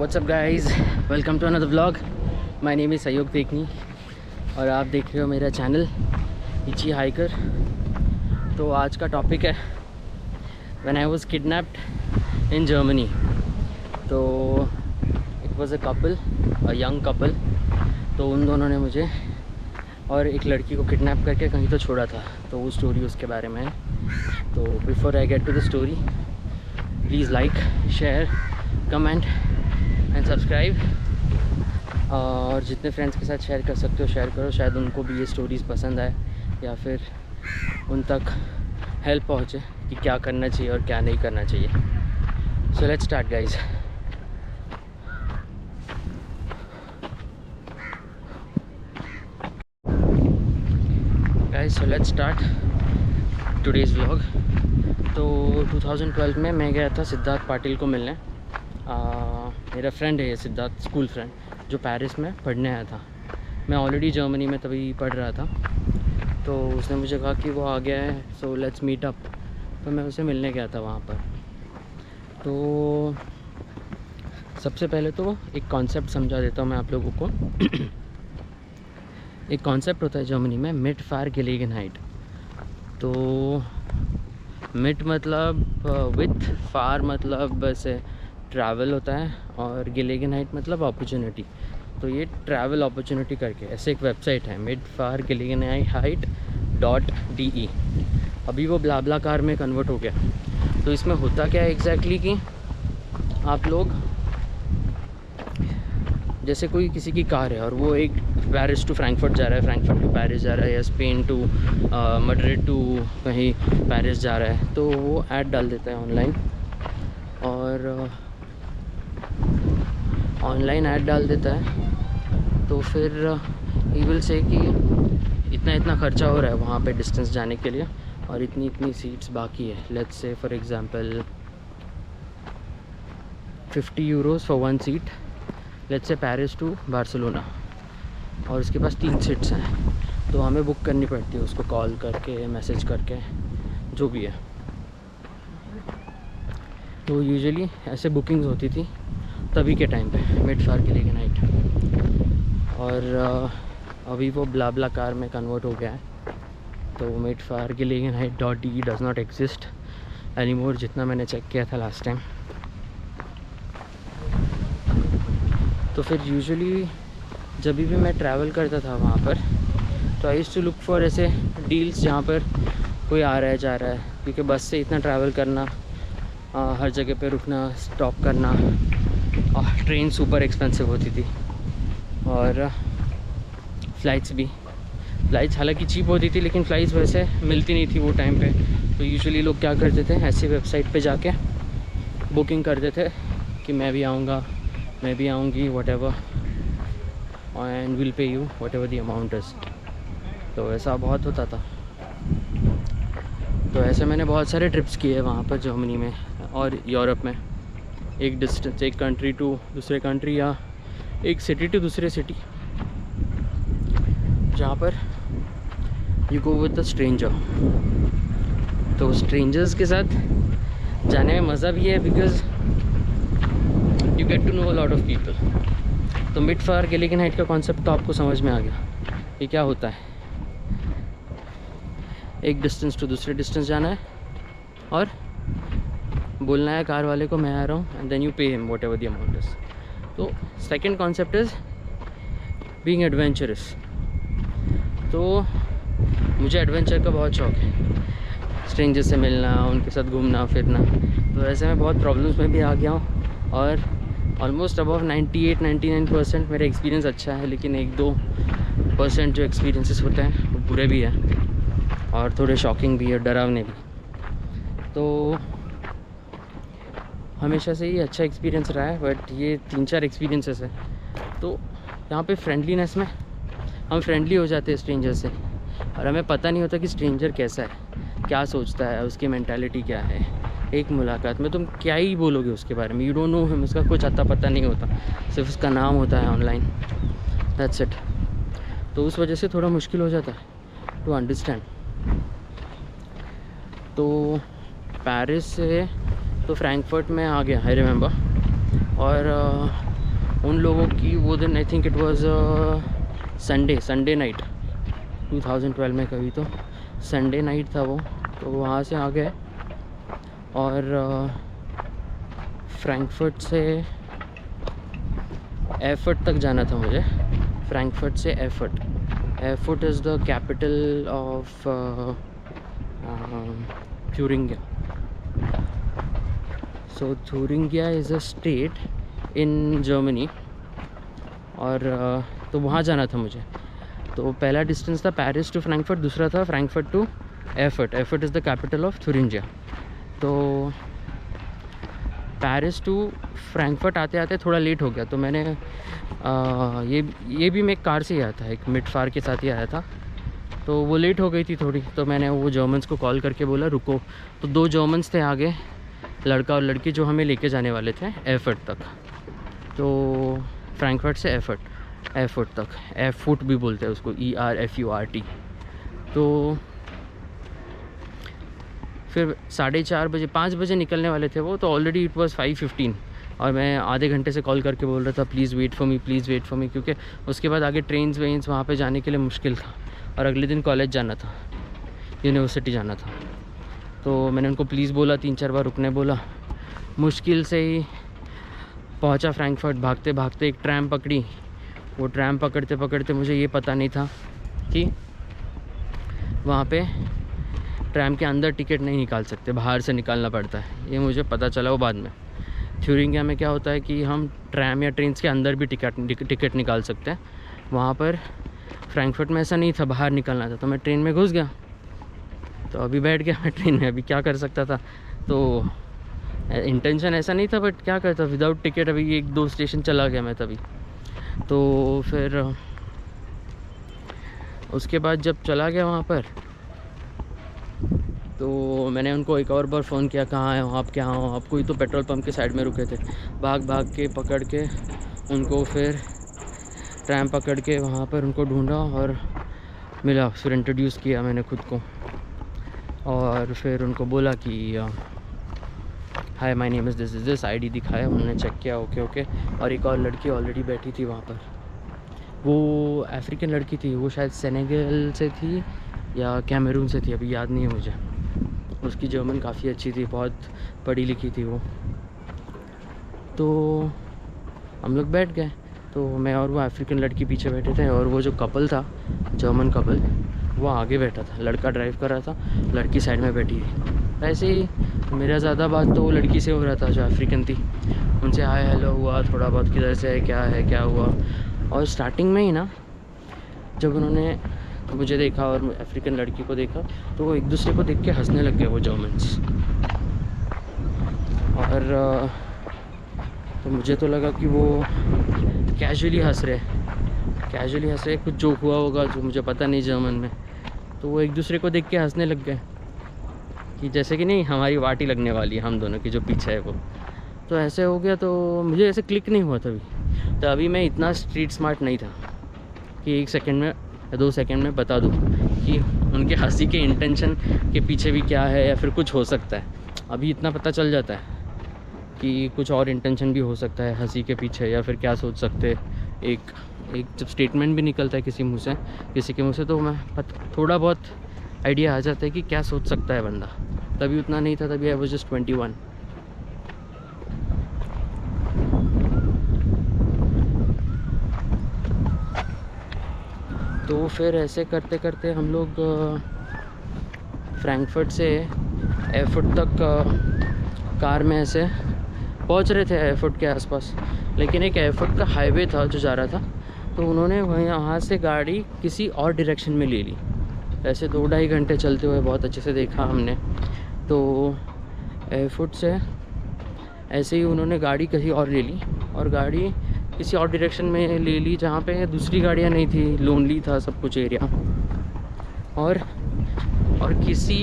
What's up guys, welcome to another vlog. My name is सहयोग देखनी और आप देख रहे हो मेरा चैनल इची हाइकर। तो आज का टॉपिक है when I was kidnapped in Germany. तो it was a couple, a young couple. तो उन दोनों ने मुझे और एक लड़की को किडनैप करके कहीं तो छोड़ा था। तो वो स्टोरी उसके बारे में है। तो before I get to the story, please like, share, comment and subscribe. और जितने फ्रेंड्स के साथ शेयर कर सकते हो शेयर करो, शायद उनको भी ये स्टोरीज़ पसंद आए या फिर उन तक हेल्प पहुँचे कि क्या करना चाहिए और क्या नहीं करना चाहिए। So let's start guys. So let's start today's vlog. तो 2012 में मैं गया था सिद्धार्थ पाटिल को मिलने। मेरा फ्रेंड है ये सिद्धार्थ, स्कूल फ्रेंड, जो पेरिस में पढ़ने आया था। मैं ऑलरेडी जर्मनी में तभी पढ़ रहा था। तो उसने मुझे कहा कि वो आ गया है, सो लेट्स मीट अप। तो मैं उसे मिलने गया था वहाँ पर। तो सबसे पहले तो एक कॉन्सेप्ट समझा देता हूँ मैं आप लोगों को। एक कॉन्सेप्ट होता है जर्मनी में, मिट फार गेलेगेनहाइट। तो मिट मतलब विथ, फार मतलब ऐसे ट्रैवल होता है, और गेलेगेनहाइट मतलब अपॉर्चुनिटी। तो ये ट्रैवल अपॉर्चुनिटी करके ऐसे एक वेबसाइट है, मिट फार गेलेगेनहाइट.de। अभी वो ब्लाब्ला कार में कन्वर्ट हो गया। तो इसमें होता क्या है एग्जैक्टली कि आप लोग, जैसे कोई किसी की कार है और वो एक पेरिस टू फ्रैंकफर्ट जा रहा है, फ्रैंकफर्ट टू पेरिस जा रहा है, या स्पेन टू मैड्रिड टू कहीं पेरिस जा रहा है, तो वो ऐड डाल देता है ऑनलाइन। और ऑनलाइन ऐड डाल देता है। तो फिर ही विल से कि इतना इतना खर्चा हो रहा है वहाँ पे डिस्टेंस जाने के लिए, और इतनी इतनी सीट्स बाकी है। Let's say for example 50 euros for 1 seat, let's say Paris to Barcelona, और उसके पास 3 सीट्स हैं। तो हमें बुक करनी पड़ती है उसको कॉल करके, मैसेज करके, जो भी है। तो यूजुअली ऐसे बुकिंग्स होती थी तभी के टाइम पे, मिट फार गेलेगेनहाइट। और अभी वो ब्लाब्ला कार में कन्वर्ट हो गया है। तो मिट फार गेलेगेनहाइट.de does not exist any more, जितना मैंने चेक किया था लास्ट टाइम। तो फिर यूजुअली जब भी मैं ट्रैवल करता था वहाँ पर, तो I used to look for ऐसे डील्स जहाँ पर कोई आ रहा है जा रहा है, क्योंकि बस से इतना ट्रैवल करना, हर जगह पे रुकना, स्टॉप करना, और ट्रेन सुपर एक्सपेंसिव होती थी। और फ़्लाइट्स भी, फ़्लाइट्स हालांकि चीप होती थी, लेकिन फ़्लाइट्स वैसे मिलती नहीं थी वो टाइम पे। तो यूजुअली लोग क्या करते थे, ऐसी वेबसाइट पे जाके बुकिंग करते थे कि मैं भी आऊँगा, मैं भी आऊँगी, whatever, and will pay you whatever the amount is. तो ऐसा बहुत होता था। तो ऐसे मैंने बहुत सारे ट्रिप्स किए वहाँ पर जर्मनी में और यूरोप में। एक डिस्टेंस, एक कंट्री टू दूसरे कंट्री, या एक सिटी टू दूसरे सिटी, जहाँ पर you go with the stranger. तो स्ट्रेंजर्स के साथ जाने में मज़ा भी है, because you get to know a lot of people. तो मिट फार गेलेगेनहाइट का कॉन्सेप्ट तो आपको समझ में आ गया ये क्या होता है। एक डिस्टेंस टू दूसरे डिस्टेंस जाना है और बोलना है कार वाले को मैं आ रहा हूँ, and then you pay him whatever the amount is. तो second concept is being adventurous. तो मुझे एडवेंचर का बहुत शौक़ है, स्ट्रेंजर से मिलना, उनके साथ घूमना फिरना। तो ऐसे में बहुत प्रॉब्लम्स में भी आ गया हूँ, और ऑलमोस्ट अबव 98-99% मेरा एक्सपीरियंस अच्छा है। लेकिन 1-2% जो एक्सपीरियंसेस होते हैं वो बुरे भी हैं, और थोड़े शॉकिंग भी है, डरावने भी। तो हमेशा से ही अच्छा एक्सपीरियंस रहा है, बट ये 3-4 एक्सपीरियंसेस है। तो यहाँ पे फ्रेंडलीनेस में हम फ्रेंडली हो जाते हैं स्ट्रेंजर से, और हमें पता नहीं होता कि स्ट्रेंजर कैसा है, क्या सोचता है, उसकी मेंटालिटी क्या है। एक मुलाकात में तुम क्या ही बोलोगे उसके बारे में, यू डोंट नो हिम, उसका कुछ अता पता नहीं होता, सिर्फ उसका नाम होता है ऑनलाइन, दैट्स इट। तो उस वजह से थोड़ा मुश्किल हो जाता है टू अंडरस्टैंड। तो पेरिस से तो फ्रैंकफर्ट में आ गया, आई रिमेंबर। और उन लोगों की वो दिन I think it was Sunday night 2012 में कभी तो संडे नाइट था वो। तो वहाँ से आ गए और फ्रैंकफर्ट से एफर्ट तक जाना था मुझे। फ्रैंकफर्ट से Erfurt is the capital of Thuringia. So Thuringia is a state in Germany और तो वहाँ जाना था मुझे। तो पहला डिस्टेंस था पेरिस टू फ्रैंकफर्ट, दूसरा था Frankfurt to Erfurt. Erfurt is the capital of Thuringia. तो पेरिस टू फ्रैंकफर्ट आते आते थोड़ा लेट हो गया। तो मैंने ये भी मैं एक कार से ही आया था, एक मिडफार के साथ ही आया था। तो वो लेट हो गई थी थोड़ी, तो मैंने वो जर्मन्स को कॉल करके बोला रुको। तो 2 जर्मन्स थे आगे, लड़का और लड़की, जो हमें लेके जाने वाले थे एफर्ट तक। तो फ्रैंकफर्ट से एफर्ट तक, एफुट भी बोलते हैं उसको, ERFURT। तो फिर 4:30 बजे 5 बजे निकलने वाले थे वो। तो ऑलरेडी इट वाज 5:15 और मैं आधे घंटे से कॉल करके बोल रहा था प्लीज़ वेट फॉर मी, क्योंकि उसके बाद आगे ट्रेन्स वेन्स वहाँ पे जाने के लिए मुश्किल था और अगले दिन कॉलेज जाना था, यूनिवर्सिटी जाना था। तो मैंने उनको प्लीज़ बोला, 3-4 बार रुकने बोला। मुश्किल से ही पहुँचा फ्रैंकफर्ट, भागते भागते एक ट्रैम पकड़ी। वो ट्रैम पकड़ते पकड़ते मुझे ये पता नहीं था कि वहाँ पे ट्रैम के अंदर टिकट नहीं निकाल सकते, बाहर से निकालना पड़ता है। ये मुझे पता चला वो बाद में। थ्यूरिंगिया में क्या होता है कि हम ट्रैम या ट्रेन्स के अंदर भी टिकट निकाल सकते हैं। वहाँ पर फ्रैंकफर्ट में ऐसा नहीं था, बाहर निकलना था। तो मैं ट्रेन में घुस गया, तो अभी बैठ गया मैं ट्रेन में, अभी क्या कर सकता था। तो इंटेंशन ऐसा नहीं था, बट क्या करता, विदाउट टिकट अभी 1-2 स्टेशन चला गया मैं तभी। तो फिर उसके बाद जब चला गया वहाँ पर, तो मैंने उनको एक और बार फ़ोन किया, कहाँ हैं आप, क्या हो आप। कोई तो पेट्रोल पंप के साइड में रुके थे। भाग के पकड़ के उनको, फिर ट्रैम पकड़ के वहाँ पर उनको ढूंढा और मिला। फिर इंट्रोड्यूस किया मैंने खुद को और फिर उनको बोला कि hi my name is this ID दिखाया। उन्होंने चेक किया, ओके। और एक और लड़की ऑलरेडी बैठी थी वहाँ पर। वो अफ्रीकन लड़की थी, वो शायद सेनेगल से थी या कैमरून से थी, अभी याद नहीं है मुझे। उसकी जर्मन काफ़ी अच्छी थी, बहुत पढ़ी लिखी थी वो। तो हम लोग बैठ गए। तो मैं और वो अफ्रीकन लड़की पीछे बैठे थे और वो जो कपल था, जर्मन कपल, वो आगे बैठा था। लड़का ड्राइव कर रहा था, लड़की साइड में बैठी थी। ऐसे ही मेरा ज़्यादा बात तो वो लड़की से हो रहा था जो अफ्रीकन थी। उनसे हाय हेलो हुआ थोड़ा बहुत, किधर से है, क्या हुआ। और स्टार्टिंग में ही ना, जब उन्होंने मुझे देखा और अफ्रीकन लड़की को देखा, तो वो एक दूसरे को देख के हंसने लग गए वो जर्मन्स। और तो मुझे तो लगा कि वो कैजुअली हंस रहे, कुछ जोक हुआ होगा जो मुझे पता नहीं जर्मन में। तो वो एक दूसरे को देख के हंसने लग गए कि जैसे कि नहीं हमारी वाटी लगने वाली है, हम दोनों की जो पीछे है वो। तो ऐसे हो गया। तो मुझे ऐसे क्लिक नहीं हुआ तभी। तो अभी मैं इतना स्ट्रीट स्मार्ट नहीं था कि 1 सेकंड में या 2 सेकंड में बता दूँ कि उनके हंसी के इंटेंशन के पीछे भी क्या है या फिर कुछ हो सकता है। अभी इतना पता चल जाता है कि कुछ और इंटेंशन भी हो सकता है हंसी के पीछे, या फिर क्या सोच सकते। एक जब स्टेटमेंट भी निकलता है किसी के मुँह से, तो मैं थोड़ा बहुत आइडिया आ जाता है कि क्या सोच सकता है बंदा। तभी उतना नहीं था, तभी आई वाज जस्ट 21। तो फिर ऐसे करते करते हम लोग फ्रैंकफर्ट से एफर्ट तक कार में ऐसे पहुंच रहे थे, एफर्ट के आसपास। लेकिन एक एफर्ट का हाईवे था जो जा रहा था, तो उन्होंने वहाँ से गाड़ी किसी और डायरेक्शन में ले ली। ऐसे 2-2.5 घंटे चलते हुए बहुत अच्छे से देखा हमने। तो एफर्ट से ऐसे ही उन्होंने गाड़ी कहीं और ले ली और गाड़ी किसी और डायरेक्शन में ले ली जहाँ पे दूसरी गाड़ियाँ नहीं थी, लोनली था सब कुछ एरिया। और किसी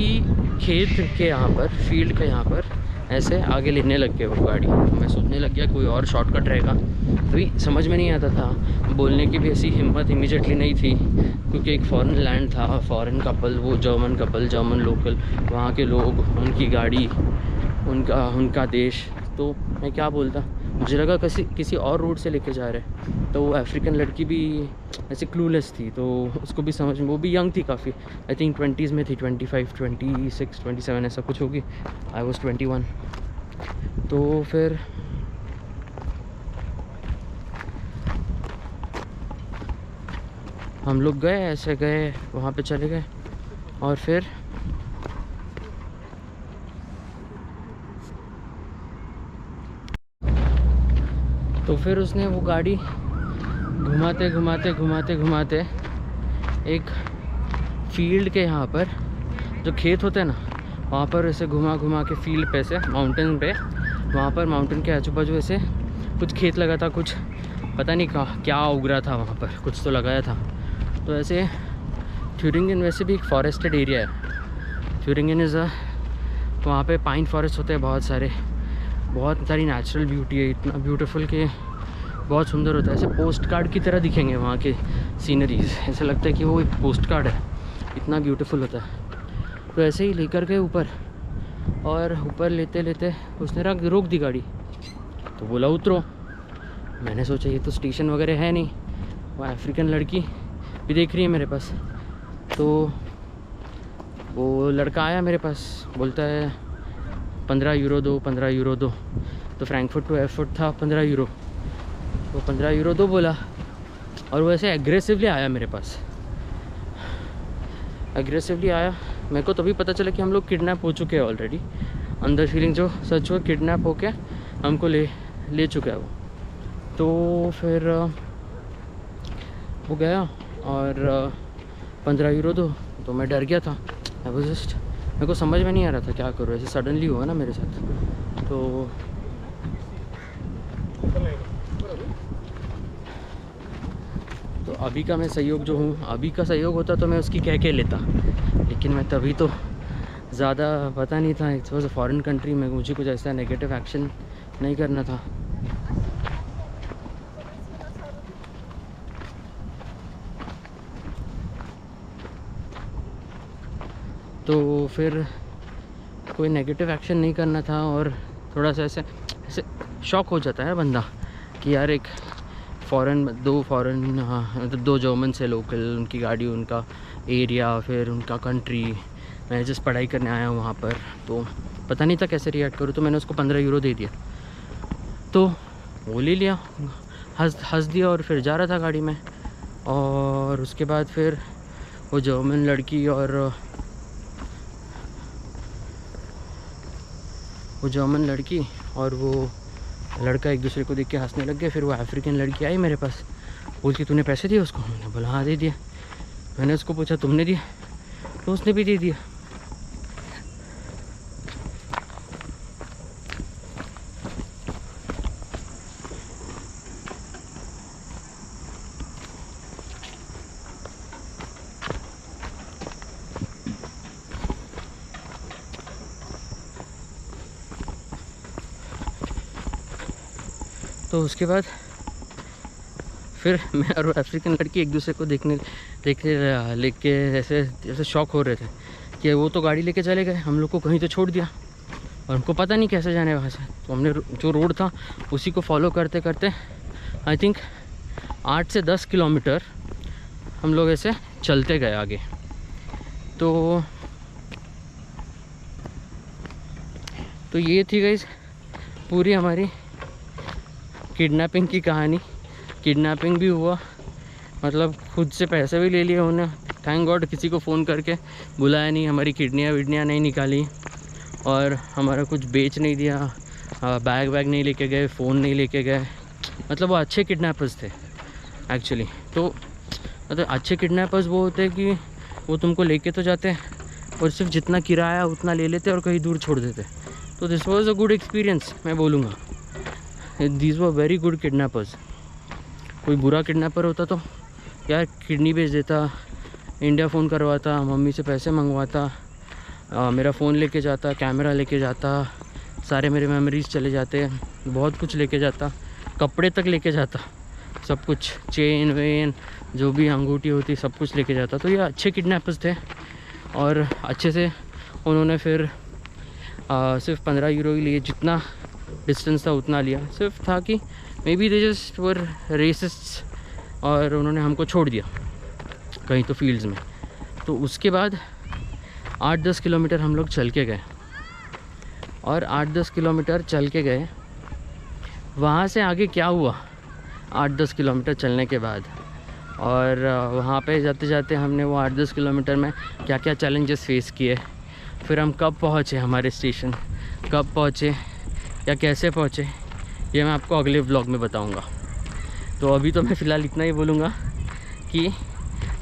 खेत के यहाँ पर, फील्ड के यहाँ पर ऐसे आगे लेने लग गए वो गाड़ी। मैं सोचने लग गया कोई और शॉर्टकट रहेगा, तभी समझ में नहीं आता था। बोलने की भी ऐसी हिम्मत इमीडिएटली नहीं थी, क्योंकि एक फॉरेन लैंड था, फॉरेन कपल, वो जर्मन कपल, जर्मन लोकल, वहाँ के लोग, उनकी गाड़ी, उनका देश। तो मैं क्या बोलता, मुझे लगा किसी और रूट से लेके जा रहे हैं। तो वो अफ्रीकन लड़की भी ऐसे क्लूलेस थी, तो उसको भी समझ में, वो भी यंग थी काफ़ी, आई थिंक 20s में थी, 25, 26, 27 ऐसा कुछ होगी। I was 21। तो फिर हम लोग गए, ऐसे गए वहाँ पे चले गए, और फिर उसने वो गाड़ी घुमाते एक फील्ड के यहाँ पर जो खेत होते हैं ना, वहाँ पर ऐसे घुमा के फील्ड पे से माउंटेन पे, वहाँ पर माउंटेन के आजू बाजू ऐसे कुछ खेत लगा था, कुछ पता नहीं क्या उग रहा था वहाँ पर, कुछ तो लगाया था। तो ऐसे थ्यूरिंगन वैसे भी एक फॉरेस्टेड एरिया है। थ्यूरिंगन इज़ वहाँ पे पाइन फॉरेस्ट होते हैं बहुत सारे, बहुत सारी नेचुरल ब्यूटी है, इतना ब्यूटीफुल कि बहुत सुंदर होता है। ऐसे पोस्ट कार्ड की तरह दिखेंगे वहाँ के सीनरीज, ऐसा लगता है कि वो एक पोस्ट कार्ड है, इतना ब्यूटीफुल होता है। तो ऐसे ही लेकर गए ऊपर, और ऊपर लेते उसने रोक दी गाड़ी। तो बोला उतरो। मैंने सोचा ये तो स्टेशन वगैरह है नहीं, वो अफ्रीकन लड़की भी देख रही है मेरे पास। तो वो लड़का आया मेरे पास, बोलता है 15 यूरो दो, 15 यूरो दो। तो फ्रैंकफर्ट टू एयरपोर्ट था 15 यूरो, तो 15 यूरो दो बोला। और वो ऐसे एग्रेसिवली आया मेरे पास, एग्रेसिवली आया। मेरे को तभी पता चला कि हम लोग किडनैप हो चुके हैं ऑलरेडी। अंदर फीलिंग जो सच हुआ, किडनैप होके हमको ले चुका है वो। तो फिर वो गया और 15 यूरो दो। तो मैं डर गया था, आई वाज जस्ट, मेरे को समझ में नहीं आ रहा था क्या करूँ, ऐसे सडनली हुआ ना मेरे साथ। तो अभी का मैं सहयोग जो हूँ, अभी का सहयोग होता तो मैं उसकी कह के लेता, लेकिन मैं तभी तो ज़्यादा पता नहीं था, it's was a foreign country में, मुझे कुछ ऐसा नेगेटिव एक्शन नहीं करना था। तो फिर कोई नेगेटिव एक्शन नहीं करना था, और थोड़ा सा ऐसे शॉक हो जाता है बंदा कि यार एक दो जर्मन से लोकल, उनकी गाड़ी, उनका एरिया, फिर उनका कंट्री, मैं जस्ट पढ़ाई करने आया हूँ वहाँ पर, तो पता नहीं था कैसे रिएक्ट करूँ। तो मैंने उसको 15 यूरो दे दिया, तो वो ले लिया, हंस दिया, और फिर जा रहा था गाड़ी में। और उसके बाद फिर वो जर्मन लड़की और वो लड़का एक दूसरे को देख के हंसने लग गए। फिर वो अफ्रीकन लड़की आई मेरे पास, बोलती तूने पैसे दिए उसको? मैंने बोला हाँ दे दिया। मैंने उसको पूछा तुमने दिया? तो उसने भी दे दिया। तो उसके बाद फिर मैं और अफ्रीकन लड़की एक दूसरे को लेके ऐसे शॉक हो रहे थे कि वो तो गाड़ी लेके चले गए, हम लोग को कहीं तो छोड़ दिया, और हमको पता नहीं कैसे जाने वहाँ से। तो हमने जो रोड था उसी को फॉलो करते करते आई थिंक 8 से 10 किलोमीटर हम लोग ऐसे चलते गए आगे। तो ये थी गाइस पूरी हमारी किडनैपिंग की कहानी। किडनैपिंग भी हुआ, मतलब खुद से पैसे भी ले लिए उन्होंने, थैंक गॉड किसी को फ़ोन करके बुलाया नहीं, हमारी किडनियाँ नहीं निकाली, और हमारा कुछ बेच नहीं दिया, बैग नहीं लेके गए, फ़ोन नहीं लेके गए। मतलब वो अच्छे किडनैपर्स थे एक्चुअली। तो मतलब अच्छे किडनैपर्स वो होते हैं कि वो तुमको लेके तो जाते हैं और सिर्फ जितना किराया उतना ले लेते और कहीं दूर छोड़ देते। तो this was a good experience, मैं बोलूँगा these were very good kidnappers. कोई बुरा किडनैपर होता तो यार किडनी बेच देता, इंडिया फ़ोन करवाता, मम्मी से पैसे मंगवाता, मेरा फ़ोन लेके जाता, कैमरा लेके जाता, सारे मेरे मेमोरीज़ चले जाते, बहुत कुछ लेके जाता, कपड़े तक लेके जाता, सब कुछ, चेन वेन जो भी अंगूठी होती सब कुछ लेके जाता। तो ये अच्छे किडनैपर्स थे और अच्छे से उन्होंने फिर सिर्फ 15 यूरो के लिए जितना डिस्टेंस था उतना लिया, सिर्फ था कि मे बी दे जस्ट वर रेसिस्ट्स और उन्होंने हमको छोड़ दिया कहीं तो फील्ड्स में। तो उसके बाद 8-10 किलोमीटर हम लोग चल के गए, और 8-10 किलोमीटर चल के गए। वहाँ से आगे क्या हुआ 8-10 किलोमीटर चलने के बाद, और वहाँ पे जाते जाते हमने वो 8-10 किलोमीटर में क्या क्या चैलेंजेस फेस किए, फिर हम कब पहुँचे हमारे स्टेशन, कब पहुँचे या कैसे पहुँचे, ये मैं आपको अगले व्लॉग में बताऊँगा। तो अभी तो मैं फ़िलहाल इतना ही बोलूँगा कि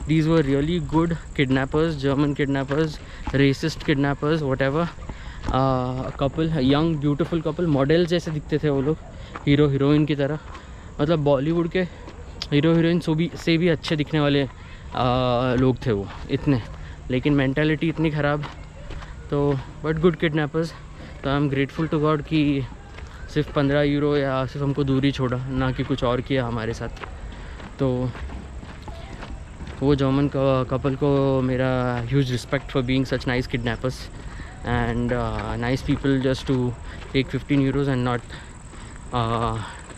these were really good kidnappers, German kidnappers, racist kidnappers, what couple, young beautiful couple, model जैसे दिखते थे वो लोग, हीरो हीरोइन की तरह, मतलब बॉलीवुड के हीरो हीरोइन से भी अच्छे दिखने वाले लोग थे वो इतने, लेकिन मेंटालिटी इतनी ख़राब। तो बट गुड किडनैपर्स। तो I am grateful to God कि सिर्फ 15 यूरो या सिर्फ हमको दूरी छोड़ा, ना कि कुछ और किया हमारे साथ। तो वो जर्मन कपल को मेरा huge respect for being such nice kidnappers and nice people, just to take 15 euros and not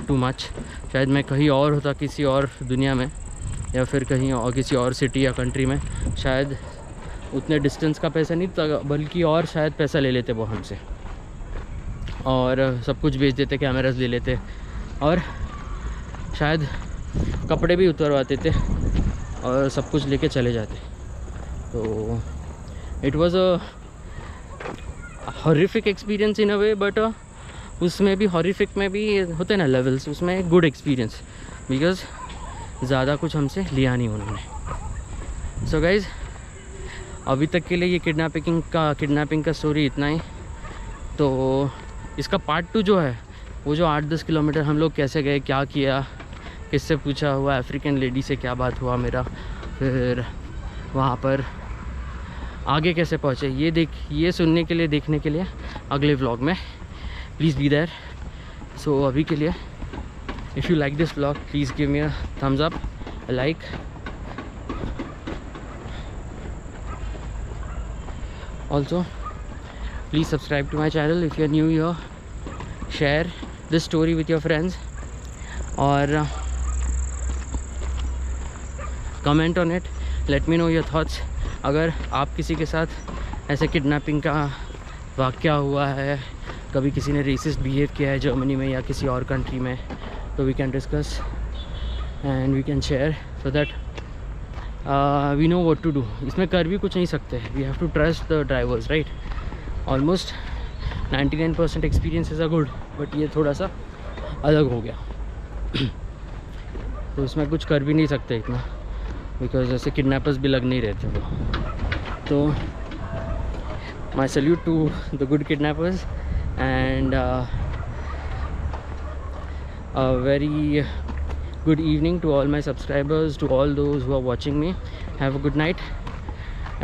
too much. शायद मैं कहीं और होता, किसी और दुनिया में, या फिर कहीं और किसी और सिटी या कंट्री में, शायद उतने डिस्टेंस का पैसा नहीं बल्कि और शायद पैसा ले लेते वो हमसे, और सब कुछ बेच देते, कैमरास ले लेते, और शायद कपड़े भी उतरवाते थे और सब कुछ लेके चले जाते। तो it was a horrific experience in a way, but उसमें भी हॉरिफिक में भी होते ना लेवल्स, उसमें गुड एक्सपीरियंस, बिकॉज ज़्यादा कुछ हमसे लिया नहीं उन्होंने। सो गाइज़, अभी तक के लिए ये किडनैपिंग का स्टोरी इतना ही। तो इसका पार्ट 2 जो है, वो जो 8-10 किलोमीटर हम लोग कैसे गए, क्या किया, किससे पूछा हुआ, अफ्रीकन लेडी से क्या बात हुआ मेरा, फिर वहाँ पर आगे कैसे पहुँचे, ये सुनने के लिए, देखने के लिए अगले व्लॉग में प्लीज़ बी देयर। सो अभी के लिए, if you like this vlog please give me a thumbs up, a like, also please subscribe to my channel if you are new here, share this story with your friends, और comment on it, let me know your thoughts। अगर आप किसी के साथ ऐसे kidnapping का वाक़या हुआ है, कभी किसी ने रेसिस्ट बिहेव किया है जर्मनी में या किसी और कंट्री में, तो we can discuss and we can share so that we know what to do. इसमें कर भी कुछ नहीं सकते, we have to trust the drivers, right. Almost 99% experiences are good, but ये थोड़ा सा अलग हो गया। तो इसमें कुछ कर भी नहीं सकते इतना, बिकॉज ऐसे किडनैपर्स भी लग नहीं रहते वो। तो my salute to the good kidnappers and a very good evening to all my subscribers, to all those who are watching me. Have a good night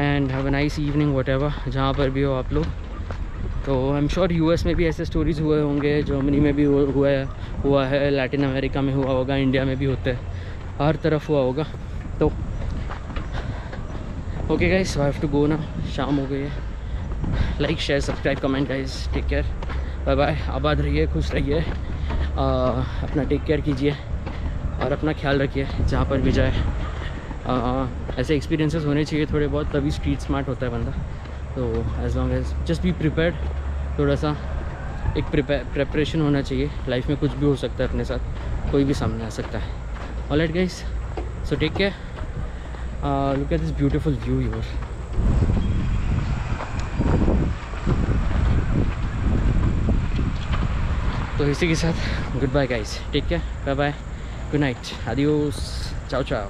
and have a nice evening, whatever, जहाँ पर भी हो आप लोग। तो I am sure US में भी ऐसे स्टोरीज़ हुए होंगे, जर्मनी में भी हुआ है, लैटिन अमेरिका में हुआ होगा, इंडिया में भी होते हैं, हर तरफ हुआ होगा। तो okay guys, so I have to go ना, शाम हो गई है। Like, share, subscribe, comment guys, take care, bye bye, आबाद रहिए, खुश रहिए, अपना टेक केयर कीजिए और अपना ख्याल रखिए जहाँ पर भी जाए। ऐसे एक्सपीरियंसेस होने चाहिए थोड़े बहुत, तभी स्ट्रीट स्मार्ट होता है बंदा। तो as long as just be prepared, थोड़ा सा एक प्रेपरेशन होना चाहिए। लाइफ में कुछ भी हो सकता है, अपने साथ कोई भी सामने आ सकता है। Alright guys, so take care, look at this beautiful view here. तो इसी के साथ good bye guys, take care, bye bye, good night, आदियोस, चाओ चाओ।